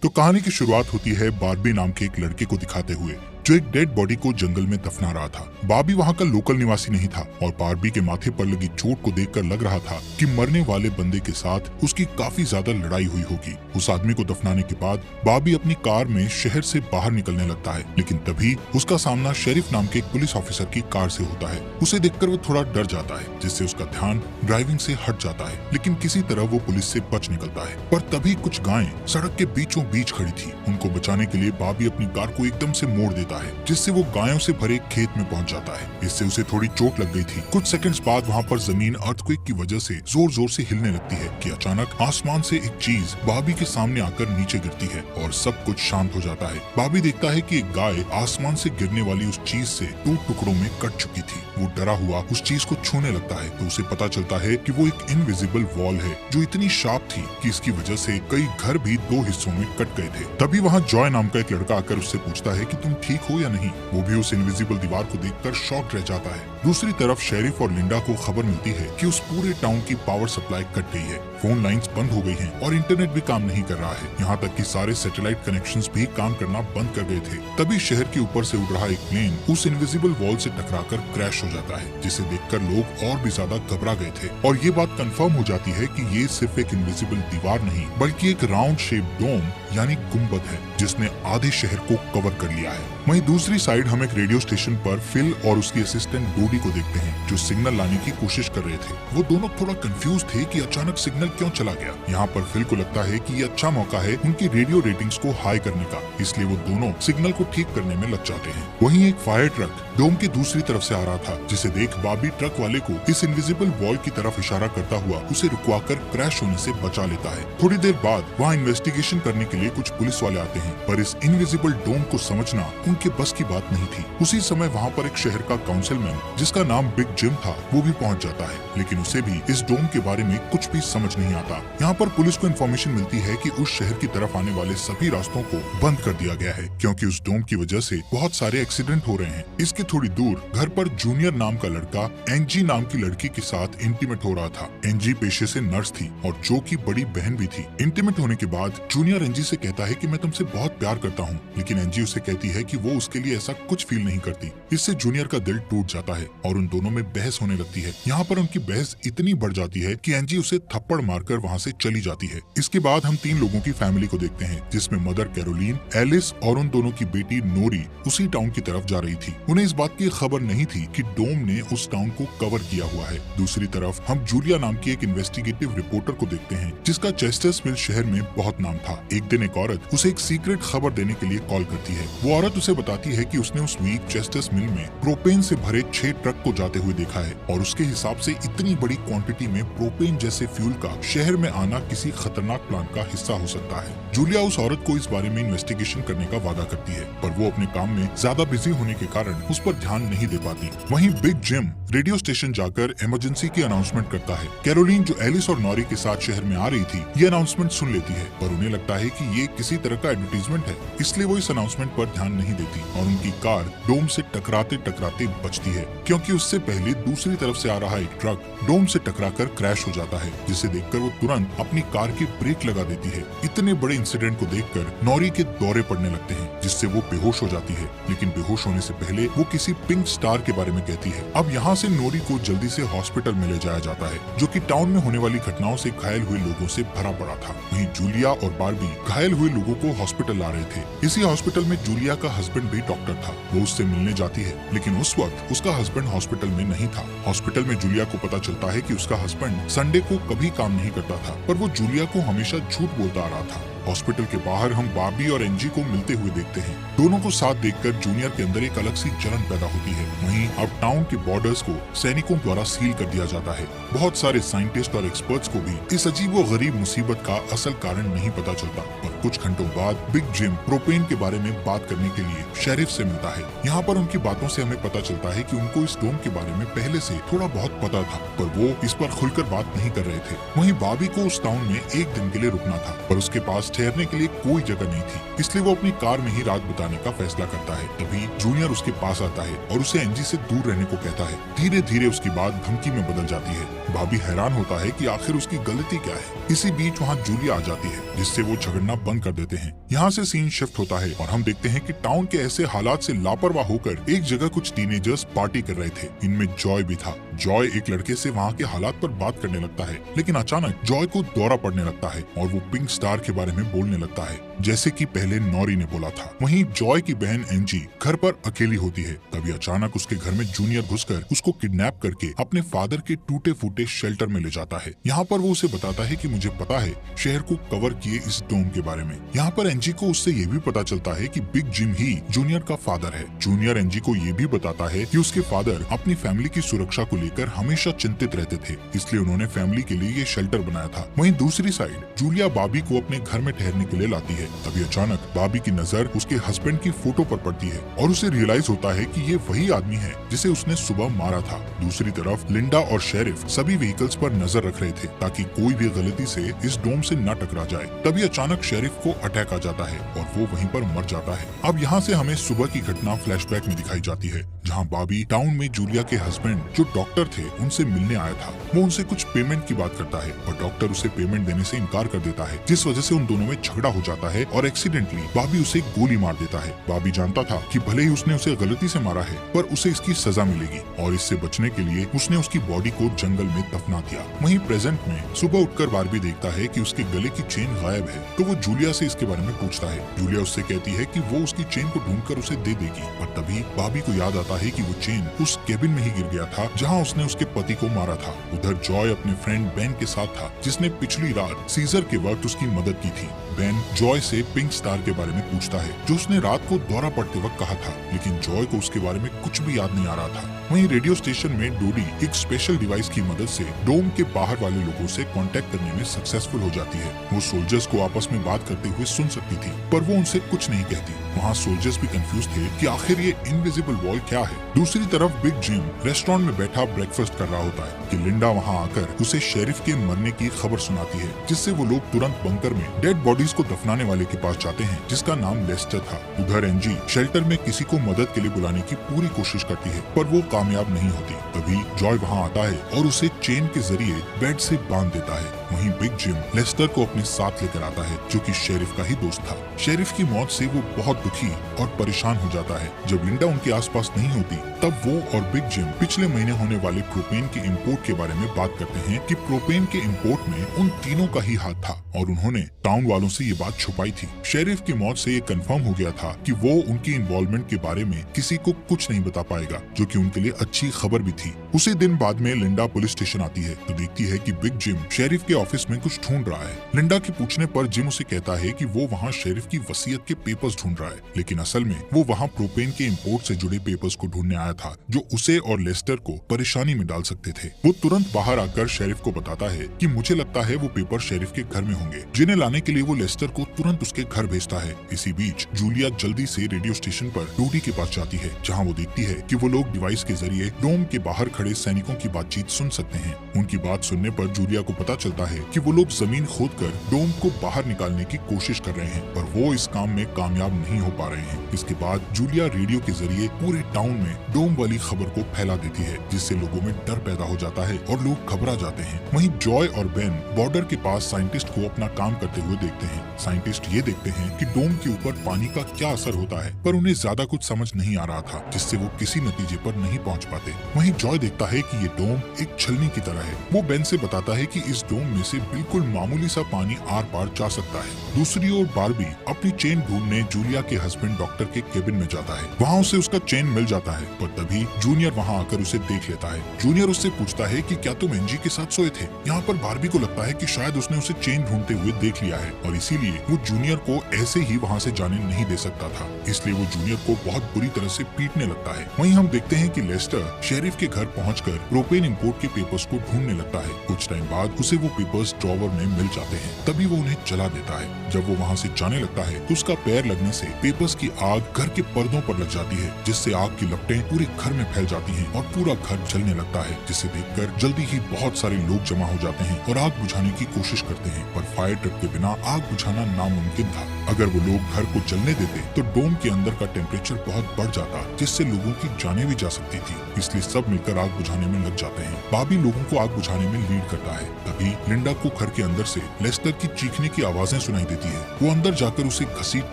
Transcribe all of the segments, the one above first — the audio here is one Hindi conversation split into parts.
तो कहानी की शुरुआत होती है बार्बी नाम के एक लड़के को दिखाते हुए, जो एक डेड बॉडी को जंगल में दफना रहा था। बार्बी वहाँ का लोकल निवासी नहीं था और बार्बी के माथे पर लगी चोट को देखकर लग रहा था कि मरने वाले बंदे के साथ उसकी काफी ज्यादा लड़ाई हुई होगी। उस आदमी को दफनाने के बाद बार्बी अपनी कार में शहर से बाहर निकलने लगता है, लेकिन तभी उसका सामना शेरिफ नाम के एक पुलिस ऑफिसर की कार से होता है। उसे देखकर वो थोड़ा डर जाता है, जिससे उसका ध्यान ड्राइविंग से हट जाता है, लेकिन किसी तरह वो पुलिस से बच निकलता है। पर तभी कुछ गायें सड़क के बीचों बीच खड़ी थी। उनको बचाने के लिए बार्बी अपनी कार को एकदम से मोड़ देता है, जिससे वो गायों से भरे खेत में पहुंच जाता है। इससे उसे थोड़ी चोट लग गई थी। कुछ सेकंड्स बाद वहाँ पर जमीन अर्थक्वेक की वजह से जोर जोर से हिलने लगती है कि अचानक आसमान से एक चीज बार्बी के सामने आकर नीचे गिरती है और सब कुछ शांत हो जाता है। बार्बी देखता है कि एक गाय आसमान से गिरने वाली उस चीज से 2 टुकड़ों में कट चुकी थी। वो डरा हुआ उस चीज को छूने लगता है तो उसे पता चलता है कि वो एक इनविजिबल वॉल है, जो इतनी शार्प थी कि इसकी वजह से कई घर भी 2 हिस्सों में कट गए थे। तभी वहाँ जॉय नाम का एक लड़का आकर उससे पूछता है कि तुम ठीक हो या नहीं। वो भी उस इनविजिबल दीवार को देखकर शॉक रह जाता है। दूसरी तरफ शेरिफ और लिंडा को खबर मिलती है कि उस पूरे टाउन की पावर सप्लाई कट गई है, फोन लाइंस बंद हो गई हैं और इंटरनेट भी काम नहीं कर रहा है। यहाँ तक कि सारे सैटेलाइट कनेक्शंस भी काम करना बंद कर गए थे। तभी शहर के ऊपर से उड़ रहा एक प्लेन उस इनविजिबल वॉल से टकराकर क्रैश हो जाता है, जिसे देखकर लोग और भी ज्यादा घबरा गए थे। और ये बात कंफर्म हो जाती है कि ये सिर्फ एक इनविजिबल दीवार नहीं, बल्कि एक राउंड शेप डोम यानी गुम्बद है, जिसने आधे शहर को कवर कर लिया है। वहीं दूसरी साइड हम एक रेडियो स्टेशन पर फिल और उसकी असिस्टेंट डूडी को देखते हैं, जो सिग्नल लाने की कोशिश कर रहे थे। वो दोनों थोड़ा कंफ्यूज थे कि अचानक सिग्नल क्यों चला गया। यहाँ पर फिल को लगता है कि ये अच्छा मौका है उनकी रेडियो रेटिंग्स को हाई करने का, इसलिए वो दोनों सिग्नल को ठीक करने में लग जाते हैं। वहीं एक फायर ट्रक डोम की दूसरी तरफ से आ रहा था, जिसे देख बार्बी ट्रक वाले को इस इनविजिबल वॉल की तरफ इशारा करता हुआ उसे रुकवाकर क्रैश होने से बचा लेता है। थोड़ी देर बाद वहाँ इन्वेस्टिगेशन करने के लिए कुछ पुलिस वाले आते हैं, पर इस इनविजिबल डोम को समझना उनके बस की बात नहीं थी। उसी समय वहाँ पर एक शहर का काउंसिलमैन, जिसका नाम बिग जिम था, वो भी पहुँच जाता है, लेकिन उसे भी इस डोम के बारे में कुछ भी समझ नहीं आता। यहाँ पर पुलिस को इन्फॉर्मेशन मिलती है कि उस शहर की तरफ आने वाले सभी रास्तों को बंद कर दिया गया है, क्योंकि उस डोम की वजह से बहुत सारे एक्सीडेंट हो रहे हैं। इसके थोड़ी दूर घर पर जूनियर नाम का लड़का एंजी नाम की लड़की के साथ इंटीमेट हो रहा था। एंजी पेशे से नर्स थी और जो की बड़ी बहन भी थी। इंटीमेट होने के बाद जूनियर एंजी से कहता है कि मैं तुमसे बहुत प्यार करता हूँ, लेकिन एंजी उसे कहती है कि वो उसके लिए ऐसा कुछ फील नहीं करती। इससे जूनियर का दिल टूट जाता है और उन दोनों में बहस होने लगती है। यहाँ पर उनकी बहस इतनी बढ़ जाती है कि एंजी उसे थप्पड़ मारकर वहाँ से चली जाती है। इसके बाद हम 3 लोगों की फैमिली को देखते हैं, जिसमें मदर कैरोलीन, एलिस और उन दोनों की बेटी नोरी उसी टाउन की तरफ जा रही थी। उन्हें इस बात की खबर नहीं थी कि डोम ने उस टाउन को कवर किया हुआ है। दूसरी तरफ हम जूलिया नाम की एक इन्वेस्टिगेटिव रिपोर्टर को देखते हैं, जिसका चेस्टर्सविल शहर में बहुत नाम था। एक दिन एक औरत उसे एक सीक्रेट खबर देने के लिए कॉल करती है। वो औरत उसे बताती है कि उसने उस वीक चेस्टर्स मिल में प्रोपेन से भरे 6 ट्रक को जाते हुए देखा है और उसके हिसाब से इतनी बड़ी क्वांटिटी में प्रोपेन जैसे फ्यूल का शहर में आना किसी खतरनाक प्लान का हिस्सा हो सकता है। जूलिया उस औरत को इस बारे में इन्वेस्टिगेशन करने का वादा करती है, पर वो अपने काम में ज्यादा बिजी होने के कारण उस पर ध्यान नहीं दे पाती। वहीं बिग जिम रेडियो स्टेशन जाकर इमरजेंसी की अनाउंसमेंट करता है। कैरोलीन, जो एलिस और नॉरी के साथ शहर में आ रही थी, ये अनाउंसमेंट सुन लेती है, पर उन्हें लगता है कि ये किसी तरह का एडवर्टीजमेंट है, इसलिए वो इस अनाउंसमेंट पर ध्यान नहीं देती और उनकी कार डोम से टकराते टकराते बचती है, क्योंकि उससे पहले दूसरी तरफ से आ रहा एक ट्रक डोम से टकराकर क्रैश हो जाता है, जिसे देखकर वो तुरंत अपनी कार की ब्रेक लगा देती है। इतने बड़े इंसिडेंट को देखकर नॉरी के दौरे पड़ने लगते हैं, जिससे वो बेहोश हो जाती है, लेकिन बेहोश होने से पहले वो किसी पिंक स्टार के बारे में कहती है। अब यहाँ से नोरी को जल्दी से हॉस्पिटल में ले जाया जाता है, जो कि टाउन में होने वाली घटनाओं से घायल हुए लोगों से भरा पड़ा था। वहीं जूलिया और बार्बी घायल हुए लोगों को हॉस्पिटल ला रहे थे। इसी हॉस्पिटल में जूलिया का हस्बैंड भी डॉक्टर था। वो उससे मिलने जाती है, लेकिन उस वक्त उसका हस्बैंड हॉस्पिटल में नहीं था। हॉस्पिटल में जूलिया को पता चलता है कि उसका हस्बैंड संडे को कभी काम नहीं करता था, पर वो जूलिया को हमेशा झूठ बोलता आ रहा था। हॉस्पिटल के बाहर हम बार्बी और एंजी को मिलते हुए देखते हैं। दोनों को साथ देखकर जूनियर के अंदर एक अलग सी जलन पैदा होती है। वहीं अब टाउन के बॉर्डर्स को सैनिकों द्वारा सील कर दिया जाता है। बहुत सारे साइंटिस्ट और एक्सपर्ट्स को भी इस अजीब व गरीब मुसीबत का असल कारण नहीं पता चलता, पर कुछ घंटों बाद बिग जिम प्रोपेन के बारे में बात करने के लिए शेरिफ से मिलता है। यहाँ पर उनकी बातों से हमें पता चलता है कि उनको इस डोम के बारे में पहले से थोड़ा बहुत पता था, पर वो इस पर खुलकर बात नहीं कर रहे थे। वहीं बार्बी को उस टाउन में एक दिन के लिए रुकना था, पर उसके पास ठहरने के लिए कोई जगह नहीं थी, इसलिए वो अपनी कार में ही रात बिताने का फैसला करता है। तभी जूनियर उसके पास आता है और उसे एंजी से दूर रहने को कहता है। धीरे धीरे उसकी बात धमकी में बदल जाती है। बॉबी हैरान होता है कि आखिर उसकी गलती क्या है। इसी बीच वहाँ जूलिया आ जाती है, जिससे वो झगड़ना बंद कर देते हैं। यहाँ से सीन शिफ्ट होता है और हम देखते हैं कि टाउन के ऐसे हालात से लापरवाह होकर एक जगह कुछ टीनेजर्स पार्टी कर रहे थे। इनमें जॉय भी था। जॉय एक लड़के से वहाँ के हालात पर बात करने लगता है, लेकिन अचानक जॉय को दौरा पड़ने लगता है और वो पिंक स्टार के बारे में बोलने लगता है, जैसे कि पहले नॉरी ने बोला था। वहीं जॉय की बहन एंजी घर पर अकेली होती है। तभी अचानक उसके घर में जूनियर घुसकर उसको किडनैप करके अपने फादर के टूटे फूटे शेल्टर में ले जाता है। यहाँ पर वो उसे बताता है कि मुझे पता है शहर को कवर किए इस डोम के बारे में। यहाँ पर एंजी को उससे ये भी पता चलता है कि बिग जिम ही जूनियर का फादर है। जूनियर एंजी को ये भी बताता है कि उसके फादर अपनी फैमिली की सुरक्षा को लेकर हमेशा चिंतित रहते थे, इसलिए उन्होंने फैमिली के लिए ये शेल्टर बनाया था। वहीं दूसरी साइड जूलिया बॉबी को अपने घर में ठहरने के लिए लाती है। तभी अचानक बॉबी की नजर उसके हस्बैंड की फोटो पर पड़ती है और उसे रियलाइज होता है कि ये वही आदमी है जिसे उसने सुबह मारा था। दूसरी तरफ लिंडा और शेरिफ सभी व्हीकल्स पर नजर रख रहे थे ताकि कोई भी गलती से इस डोम से न टकरा जाए। तभी अचानक शेरिफ को अटैक आ जाता है और वो वहीं पर मर जाता है। अब यहाँ से हमें सुबह की घटना फ्लैशबैक में दिखाई जाती है, जहाँ बॉबी टाउन में जूलिया के हस्बैंड जो डॉक्टर थे उनसे मिलने आया था। वो उनसे कुछ पेमेंट की बात करता है और डॉक्टर उसे पेमेंट देने से इनकार कर देता है, जिस वजह से उन दोनों में झगड़ा हो जाता है और एक्सीडेंटली बॉबी उसे गोली मार देता है। बॉबी जानता था कि भले ही उसने उसे गलती से मारा है, पर उसे इसकी सजा मिलेगी और इससे बचने के लिए उसने उसकी बॉडी को जंगल में दफना दिया। वहीं प्रेजेंट में सुबह उठकर बार्बी देखता है कि उसके गले की चेन गायब है, तो वो जूलिया से इसके बारे में पूछता है। जूलिया उससे कहती है कि वो उसकी चेन को ढूंढकर उसे दे देगी, पर तभी बॉबी को याद आता है कि वो चेन उस केबिन में ही गिर गया था जहाँ उसने उसके पति को मारा था। उधर जॉय अपने फ्रेंड बेन के साथ था, जिसने पिछली रात सीजर के वक्त उसकी मदद की थी। बेन जॉय से पिंक स्टार के बारे में पूछता है, जो उसने रात को दौरा पड़ते वक्त कहा था, लेकिन जॉय को उसके बारे में कुछ भी याद नहीं आ रहा था। वहीं रेडियो स्टेशन में डोडी एक स्पेशल डिवाइस की मदद से डोम के बाहर वाले लोगों से कांटेक्ट करने में सक्सेसफुल हो जाती है। वो सोल्जर्स को आपस में बात करते हुए सुन सकती थी, पर वो उनसे कुछ नहीं कहती। वहाँ सोल्जर्स भी कंफ्यूज थे कि आखिर ये इनविजिबल वॉल क्या है। दूसरी तरफ बिग जिम रेस्टोरेंट में बैठा ब्रेकफास्ट कर रहा होता है कि लिंडा वहाँ आकर उसे शेरिफ के मरने की खबर सुनाती है, जिससे वो लोग तुरंत बंकर में डेड बॉडीज को दफनाने वाले के पास जाते हैं, जिसका नाम लेस्टर था। उधर एंजी शेल्टर में किसी को मदद के लिए बुलाने की पूरी कोशिश करती है, पर वो कामयाब नहीं होती। तभी जॉय वहाँ आता है और उसे चेन के जरिए बेड से बांध देता है। वहीं बिग जिम लेस्टर को अपने साथ लेकर आता है, जो कि शेरिफ का ही दोस्त था। शेरिफ की मौत से वो बहुत दुखी और परेशान हो जाता है। जब लिंडा उनके आसपास नहीं होती, तब वो और बिग जिम पिछले महीने होने वाले प्रोपेन के इंपोर्ट के बारे में बात करते हैं कि प्रोपेन के इंपोर्ट में उन तीनों का ही हाथ था और उन्होंने टाउन वालों से ये बात छुपाई थी। शेरिफ की मौत से ये कंफर्म हो गया था कि वो उनकी इन्वॉल्वमेंट के बारे में किसी को कुछ नहीं बता पाएगा, जो कि उनके लिए अच्छी खबर भी थी। उसी दिन बाद में लिंडा पुलिस स्टेशन आती है तो देखती है कि बिग जिम शेरिफ के ऑफिस में कुछ ढूंढ रहा है। लिंडा के पूछने पर जिम उसे कहता है कि वो वहाँ शेरिफ की वसीयत के पेपर्स ढूंढ रहा है, लेकिन असल में वो वहाँ प्रोपेन के इंपोर्ट से जुड़े पेपर्स को ढूंढने आया था, जो उसे और लेस्टर को परेशानी में डाल सकते थे। वो तुरंत बाहर आकर शेरिफ को बताता है कि मुझे लगता है वो पेपर शेरिफ के घर में होंगे, जिन्हें लाने के लिए वो लेस्टर को तुरंत उसके घर भेजता है। इसी बीच जूलिया जल्दी से रेडियो स्टेशन पर डोडी के पास जाती है, जहाँ वो देखती है कि वो लोग डिवाइस के जरिए डोम के बाहर खड़े सैनिकों की बातचीत सुन सकते हैं। उनकी बात सुनने पर जूलिया को पता चलता है कि वो लोग जमीन खोदकर डोम को बाहर निकालने की कोशिश कर रहे हैं, पर वो इस काम में कामयाब नहीं हो पा रहे हैं। इसके बाद जूलिया रेडियो के जरिए पूरे टाउन में डोम वाली खबर को फैला देती है, जिससे लोगों में डर पैदा हो जाता है और लोग घबरा जाते हैं। वहीं जॉय और बेन बॉर्डर के पास साइंटिस्ट को अपना काम करते हुए देखते हैं। साइंटिस्ट ये देखते हैं कि डोम के ऊपर पानी का क्या असर होता है, पर उन्हें ज्यादा कुछ समझ नहीं आ रहा था, जिससे वो किसी नतीजे पर नहीं पहुंच पाते। वहीं जॉय देखता है कि ये डोम एक छलनी की तरह है। वो बेन से बताता है कि इस डोम में से बिल्कुल मामूली सा पानी आर पार जा सकता है। दूसरी ओर बार्बी अपनी चेन ढूंढने जूलिया के हस्बैंड डॉक्टर के केबिन में जाता है। वहाँ उसे उसका चेन मिल जाता है, पर तभी जूनियर वहाँ आकर उसे देख लेता है। जूनियर उससे पूछता है कि क्या तुम एंजी के साथ सोए थे। यहाँ पर बार्बी को लगता है कि शायद उसने उसे चेन ढूंढते हुए देख लिया है और इसीलिए वो जूनियर को ऐसे ही वहाँ से जाने नहीं दे सकता था, इसलिए वो जूनियर को बहुत बुरी तरह से पीटने लगता है। वहीं हम देखते हैं कि लेस्टर शेरिफ के घर पहुंचकर प्रोपेन इंपोर्ट के पेपर्स को ढूंढने लगता है। कुछ टाइम बाद उसे वो पेपर्स ड्रॉवर में मिल जाते हैं, तभी वो उन्हें जला देता है। जब वो वहाँ से जाने लगता है तो उसका पैर लगने से पेपर्स की आग घर के पर्दों पर लग जाती है, जिससे आग की लपटें पूरे घर में फैल जाती हैं और पूरा घर जलने लगता है, जिसे देखकर जल्दी ही बहुत सारे लोग जमा हो जाते हैं और आग बुझाने की कोशिश करते हैं, पर फायर ट्रक के बिना आग बुझाना नामुमकिन था। अगर वो लोग घर को जलने देते तो डोम के अंदर का टेम्परेचर बहुत बढ़ जाता, जिससे लोगों की जानें भी जा सकती थी। इसलिए सब मिलकर आग बुझाने में लग जाते हैं। बॉबी लोगों को आग बुझाने में लीड करता है। तभी लिंडा को घर के अंदर से लेस्टर की चीखने की आवाजें सुनाई देती है। वो अंदर जाकर उसे घसीट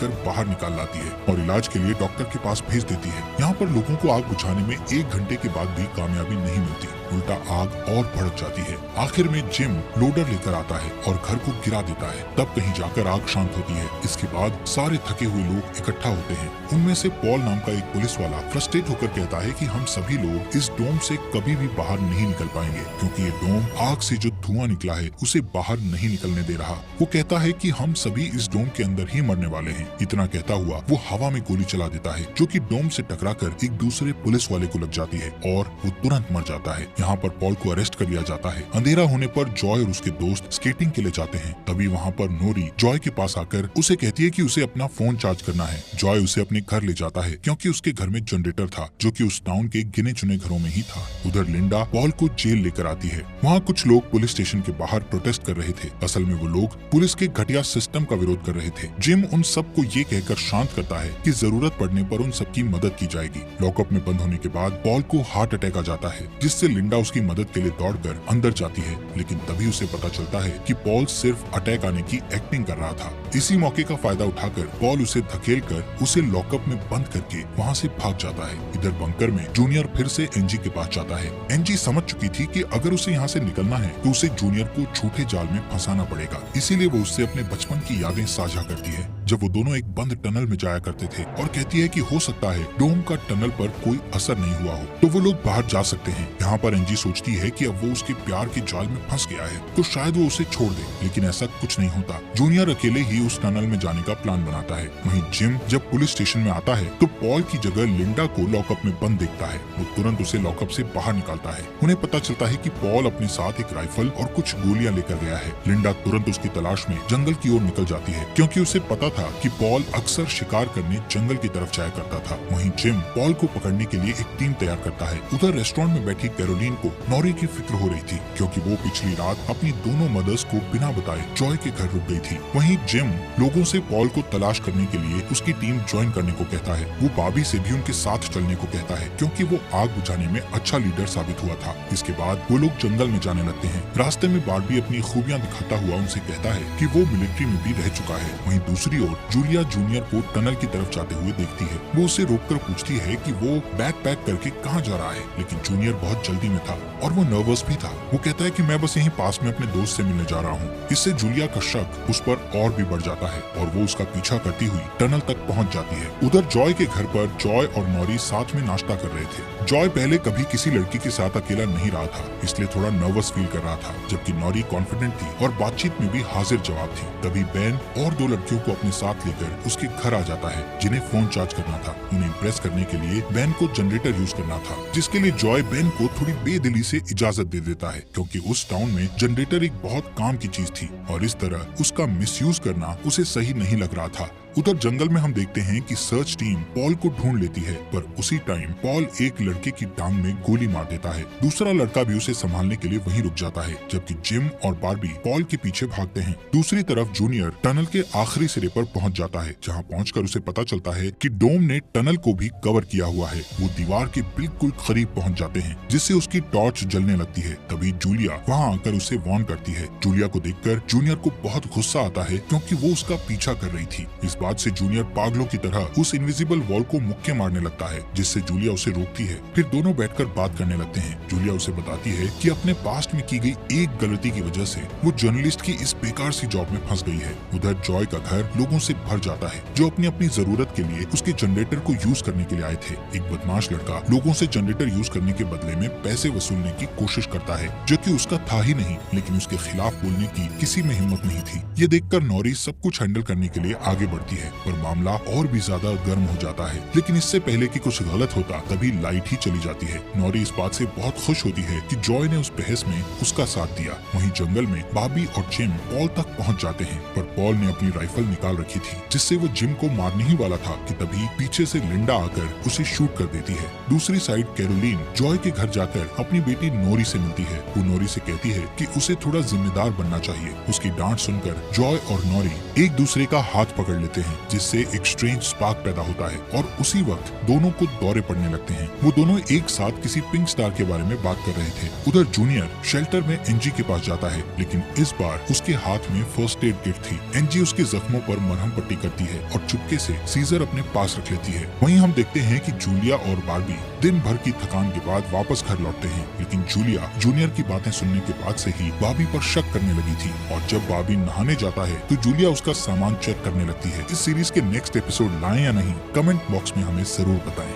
कर बाहर निकाल लाती है और इलाज के लिए डॉक्टर के पास भेज देती है। यहाँ पर लोगों को आग बुझाने में 1 घंटे के बाद भी कामयाबी नहीं मिलती, उल्टा आग और भड़क जाती है। आखिर में जिम लोडर लेकर आता है और घर को गिरा देता है। तब कहीं जाकर आग शांत होती है। इसके बाद सारे थके हुए लोग इकट्ठा होते हैं। उनमें से पॉल नाम का एक पुलिस वाला फ्रस्ट्रेट होकर कहता है कि हम सभी लोग इस डोम से कभी भी बाहर नहीं निकल पाएंगे, क्योंकि ये डोम आग से जो धुआं निकला है उसे बाहर नहीं निकलने दे रहा। वो कहता है कि हम सभी इस डोम के अंदर ही मरने वाले हैं। इतना कहता हुआ वो हवा में गोली चला देता है, जो कि डोम से टकराकर एक दूसरे पुलिस वाले को लग जाती है और वो तुरंत मर जाता है। यहाँ पर पॉल को अरेस्ट कर लिया जाता है। अंधेरा होने पर जॉय और उसके दोस्त स्केटिंग के लिए जाते हैं। तभी वहाँ पर नोरी जॉय के पास आकर उसे कहती है कि उसे अपना फोन चार्ज करना है। जॉय उसे अपने घर ले जाता है, क्योंकि उसके घर में जनरेटर था, जो कि उस टाउन के गिने चुने घरों में ही था। उधर लिंडा पॉल को जेल लेकर आती है। वहाँ कुछ लोग पुलिस स्टेशन के बाहर प्रोटेस्ट कर रहे थे। असल में वो लोग पुलिस के घटिया सिस्टम का विरोध कर रहे थे। जिम उन सबको ये कहकर शांत करता है कि जरूरत पड़ने पर उन सबकी मदद की जाएगी। लॉकअप में बंद होने के बाद पॉल को हार्ट अटैक आ जाता है, जिससे लिंडा उसकी मदद के लिए दौड़कर अंदर जाती है, लेकिन तभी उसे पता चलता है कि पॉल सिर्फ अटैक आने की एक्टिंग कर रहा था। इसी मौके का फायदा उठाकर पॉल उसे धकेलकर उसे लॉकअप में बंद करके वहाँ से भाग जाता है। इधर बंकर में जूनियर फिर से एनजी के पास जाता है। एनजी समझ चुकी थी कि अगर उसे यहाँ से निकलना है तो उसे जूनियर को झूठे जाल में फंसाना पड़ेगा, इसीलिए वो उससे अपने बचपन की यादें साझा करती है, जब वो दोनों एक बंद टनल में जाया करते थे, और कहती है कि हो सकता है डोम का टनल पर कोई असर नहीं हुआ हो तो वो लोग बाहर जा सकते हैं। यहाँ पर एनजी सोचती है कि अब वो उसके प्यार के जाल में फंस गया है तो शायद वो उसे छोड़ दे, लेकिन ऐसा कुछ नहीं होता। जूनियर अकेले ही उस टनल में जाने का प्लान बनाता है। वहीं जिम जब पुलिस स्टेशन में आता है तो पॉल की जगह लिंडा को लॉकअप में बंद देखता है। वो तुरंत उसे लॉकअप से बाहर निकालता है। उन्हें पता चलता है कि पॉल अपने साथ एक राइफल और कुछ गोलियां लेकर गया है। लिंडा तुरंत उसकी तलाश में जंगल की ओर निकल जाती है, क्योंकि उसे पता था कि पॉल अक्सर शिकार करने जंगल की तरफ जाया करता था। वहीं जिम पॉल को पकड़ने के लिए एक टीम तैयार करता है। उधर रेस्टोरेंट में बैठी कैरोलीन को नॉरी की फिक्र हो रही थी, क्योंकि वो पिछली रात अपनी दोनों मदर्स को बिना बताए जॉय के घर रुक गई थी। वहीं जिम लोगों से पॉल को तलाश करने के लिए उसकी टीम ज्वाइन करने को कहता है। वो बॉबी से भी उनके साथ चलने को कहता है, क्योंकि वो आग बुझाने में अच्छा लीडर साबित हुआ था। इसके बाद वो लोग जंगल में जाने लगते हैं। रास्ते में बार्बी अपनी खूबियां दिखाता हुआ उनसे कहता है कि वो मिलिट्री में भी रह चुका है। वहीं दूसरी ओर जूलिया जूनियर को टनल की तरफ जाते हुए देखती है। वो उसे रोककर पूछती है कि वो बैग पैक करके कहाँ जा रहा है, लेकिन जूनियर बहुत जल्दी में था और वो नर्वस भी था। वो कहता है कि मैं बस यहीं पास में अपने दोस्त से मिलने जा रहा हूँ। इससे जूलिया का शक उस पर और भी बढ़ जाता है और वो उसका पीछा करती हुई टनल तक पहुँच जाती है। उधर जॉय के घर पर जॉय और नॉरी साथ में नाश्ता कर रहे थे। जॉय पहले कभी किसी लड़की के साथ अकेला नहीं रहा था, इसलिए थोड़ा नर्वस फील कर रहा था, जबकि नॉरी कॉन्फिडेंट थी और बातचीत में भी हाजिर जवाब थी। तभी बेन और 2 लड़कियों को अपने साथ लेकर उसके घर आ जाता है, जिन्हें फोन चार्ज करना था। उन्हें इम्प्रेस करने के लिए बेन को जनरेटर यूज करना था, जिसके लिए जॉय बेन को थोड़ी बेदिली से इजाजत दे देता है, क्योंकि उस टाउन में जनरेटर एक बहुत काम की चीज थी और इस तरह उसका मिसयूज करना उसे सही नहीं लग रहा था। उधर जंगल में हम देखते हैं कि सर्च टीम पॉल को ढूंढ लेती है, पर उसी टाइम पॉल एक लड़के की टांग में गोली मार देता है। दूसरा लड़का भी उसे संभालने के लिए वहीं रुक जाता है, जबकि जिम और बार्बी पॉल के पीछे भागते हैं। दूसरी तरफ जूनियर टनल के आखिरी सिरे पर पहुंच जाता है, जहां पहुंचकर उसे पता चलता है कि डोम ने टनल को भी कवर किया हुआ है। वो दीवार के बिल्कुल करीब पहुंच जाते हैं, जिससे उसकी टॉर्च जलने लगती है। तभी जूलिया वहां आकर उसे वार्न करती है। जूलिया को देखकर जूनियर को बहुत गुस्सा आता है, क्योंकि वो उसका पीछा कर रही थी। इस बात से जूनियर पागलों की तरह उस इनविजिबल वॉल को मुक्के मारने लगता है, जिससे जूलिया उसे रोकती है। फिर दोनों बैठकर बात करने लगते हैं। जूलिया उसे बताती है कि अपने पास्ट में की गई एक गलती की वजह से वो जर्नलिस्ट की इस बेकार सी जॉब में फंस गई है। उधर जॉय का घर लोगों से भर जाता है, जो अपनी अपनी जरूरत के लिए उसके जनरेटर को यूज करने के लिए आए थे। एक बदमाश लड़का लोगों से जनरेटर यूज करने के बदले में पैसे वसूलने की कोशिश करता है, जो कि उसका था ही नहीं, लेकिन उसके खिलाफ बोलने की किसी में हिम्मत नहीं थी। ये देखकर नॉरी सब कुछ हैंडल करने के लिए आगे बढ़ती जाती है, पर मामला और भी ज्यादा गर्म हो जाता है। लेकिन इससे पहले कि कुछ गलत होता तभी लाइट ही चली जाती है। नॉरी इस बात से बहुत खुश होती है कि जॉय ने उस बहस में उसका साथ दिया। वहीं जंगल में बॉबी और जिम पॉल तक पहुंच जाते हैं, पर पॉल ने अपनी राइफल निकाल रखी थी जिससे वो जिम को मारने ही वाला था कि तभी पीछे से लिंडा आकर उसे शूट कर देती है। दूसरी साइड कैरोलीन जॉय के घर जाकर अपनी बेटी नोरी से मिलती है। वो नोरी से कहती है कि उसे थोड़ा जिम्मेदार बनना चाहिए। उसकी डांट सुनकर जॉय और नोरी एक दूसरे का हाथ पकड़ लेते हैं, जिससे एक स्ट्रेंज स्पार्क पैदा होता है और उसी वक्त दोनों को दौरे पड़ने लगते हैं। वो दोनों एक साथ किसी पिंक स्टार के बारे में बात कर रहे थे। उधर जूनियर शेल्टर में एनजी के पास जाता है, लेकिन इस बार उसके हाथ में फर्स्ट एड किट थी। एनजी उसके जख्मों पर मरहम पट्टी करती है और चुपके से सीजर अपने पास रख लेती है। वहीं हम देखते हैं कि जूलिया और बार्बी दिन भर की थकान के बाद वापस घर लौटते हैं, लेकिन जूलिया जूनियर की बातें सुनने के बाद से ही बॉबी पर शक करने लगी थी और जब बॉबी नहाने जाता है तो जूलिया उसका सामान चेक करने लगती है। इस सीरीज के नेक्स्ट एपिसोड लाएं या नहीं, कमेंट बॉक्स में हमें जरूर बताएं।